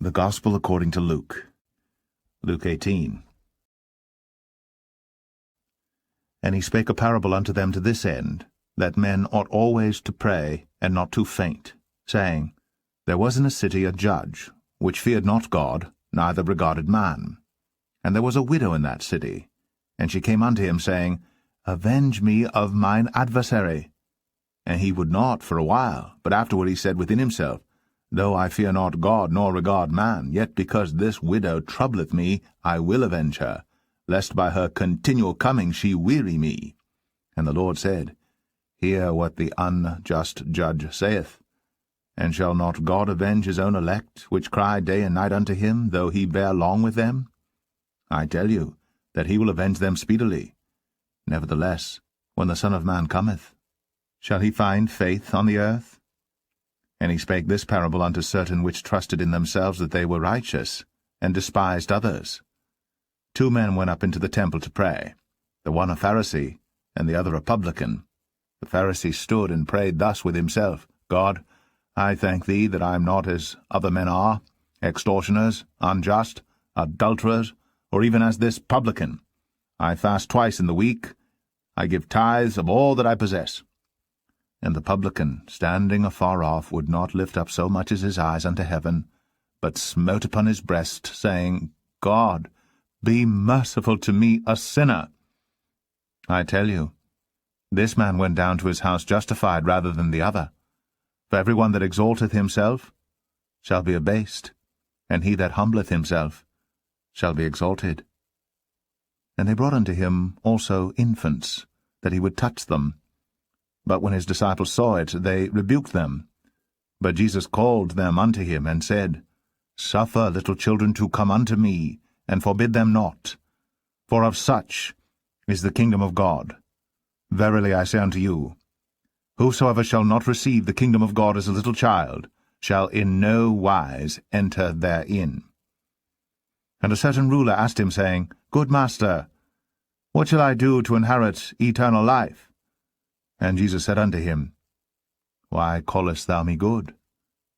The Gospel according to Luke. Luke 18. And he spake a parable unto them to this end, that men ought always to pray, and not to faint, saying, There was in a city a judge, which feared not God, neither regarded man. And there was a widow in that city, and she came unto him, saying, Avenge me of mine adversary. And he would not for a while, but afterward he said within himself, Though I fear not God, nor regard man, yet because this widow troubleth me, I will avenge her, lest by her continual coming she weary me. And the Lord said, Hear what the unjust judge saith. And shall not God avenge his own elect, which cry day and night unto him, though he bear long with them? I tell you, that he will avenge them speedily. Nevertheless, when the Son of Man cometh, shall he find faith on the earth? And he spake this parable unto certain which trusted in themselves that they were righteous, and despised others. 2 men went up into the temple to pray, the one a Pharisee, and the other a publican. The Pharisee stood and prayed thus with himself, God, I thank thee that I am not as other men are, extortioners, unjust, adulterers, or even as this publican. I fast twice in the week. I give tithes of all that I possess. And the publican, standing afar off, would not lift up so much as his eyes unto heaven, but smote upon his breast, saying, God, be merciful to me, a sinner. I tell you, this man went down to his house justified rather than the other. For every one that exalteth himself shall be abased, and he that humbleth himself shall be exalted. And they brought unto him also infants, that he would touch them. But when his disciples saw it, they rebuked them. But Jesus called them unto him, and said, Suffer little children to come unto me, and forbid them not. For of such is the kingdom of God. Verily I say unto you, whosoever shall not receive the kingdom of God as a little child, shall in no wise enter therein. And a certain ruler asked him, saying, Good master, what shall I do to inherit eternal life? And Jesus said unto him, Why callest thou me good?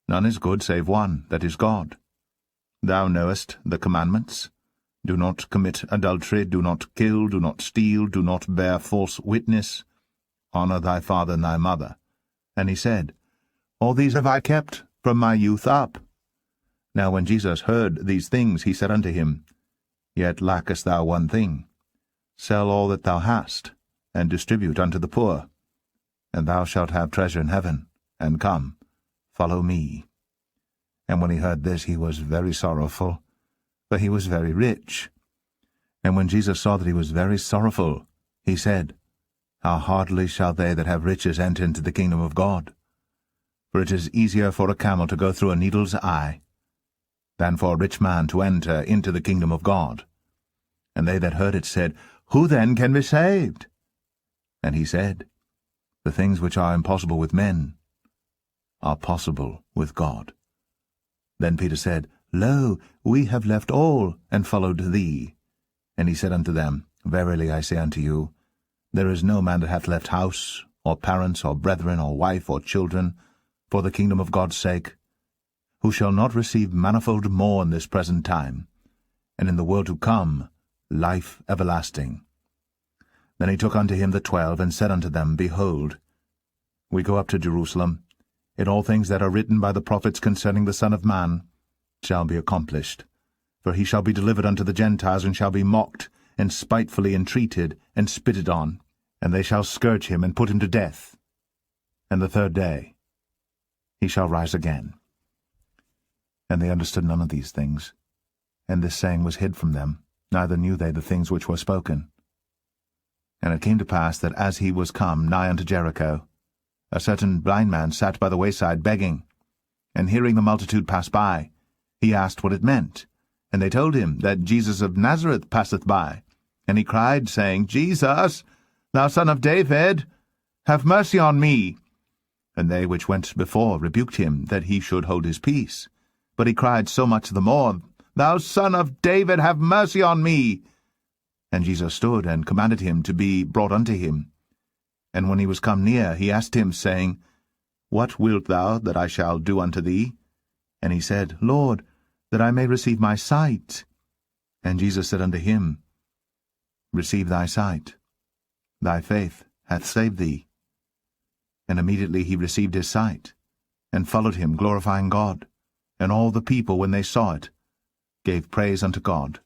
None is good save one, that is God. Thou knowest the commandments. Do not commit adultery, do not kill, do not steal, do not bear false witness. Honor thy father and thy mother. And he said, All these have I kept from my youth up. Now when Jesus heard these things, he said unto him, Yet lackest thou one thing. Sell all that thou hast, and distribute unto the poor, and thou shalt have treasure in heaven, and come, follow me. And when he heard this, he was very sorrowful, for he was very rich. And when Jesus saw that he was very sorrowful, he said, How hardly shall they that have riches enter into the kingdom of God? For it is easier for a camel to go through a needle's eye, than for a rich man to enter into the kingdom of God. And they that heard it said, Who then can be saved? And he said, The things which are impossible with men are possible with God. Then Peter said, Lo, we have left all, and followed thee. And he said unto them, Verily I say unto you, there is no man that hath left house, or parents, or brethren, or wife, or children, for the kingdom of God's sake, who shall not receive manifold more in this present time, and in the world to come life everlasting. Then he took unto him the 12, and said unto them, Behold, we go up to Jerusalem, and all things that are written by the prophets concerning the Son of Man shall be accomplished. For he shall be delivered unto the Gentiles, and shall be mocked, and spitefully entreated, and spitted on. And they shall scourge him, and put him to death. And the 3rd day he shall rise again. And they understood none of these things. And this saying was hid from them, neither knew they the things which were spoken. And it came to pass that as he was come nigh unto Jericho, a certain blind man sat by the wayside begging. And hearing the multitude pass by, he asked what it meant. And they told him that Jesus of Nazareth passeth by. And he cried, saying, Jesus, thou Son of David, have mercy on me. And they which went before rebuked him, that he should hold his peace. But he cried so much the more, Thou Son of David, have mercy on me. And Jesus stood and commanded him to be brought unto him. And when he was come near, he asked him, saying, What wilt thou that I shall do unto thee? And he said, Lord, that I may receive my sight. And Jesus said unto him, Receive thy sight. Thy faith hath saved thee. And immediately he received his sight, and followed him, glorifying God. And all the people, when they saw it, gave praise unto God.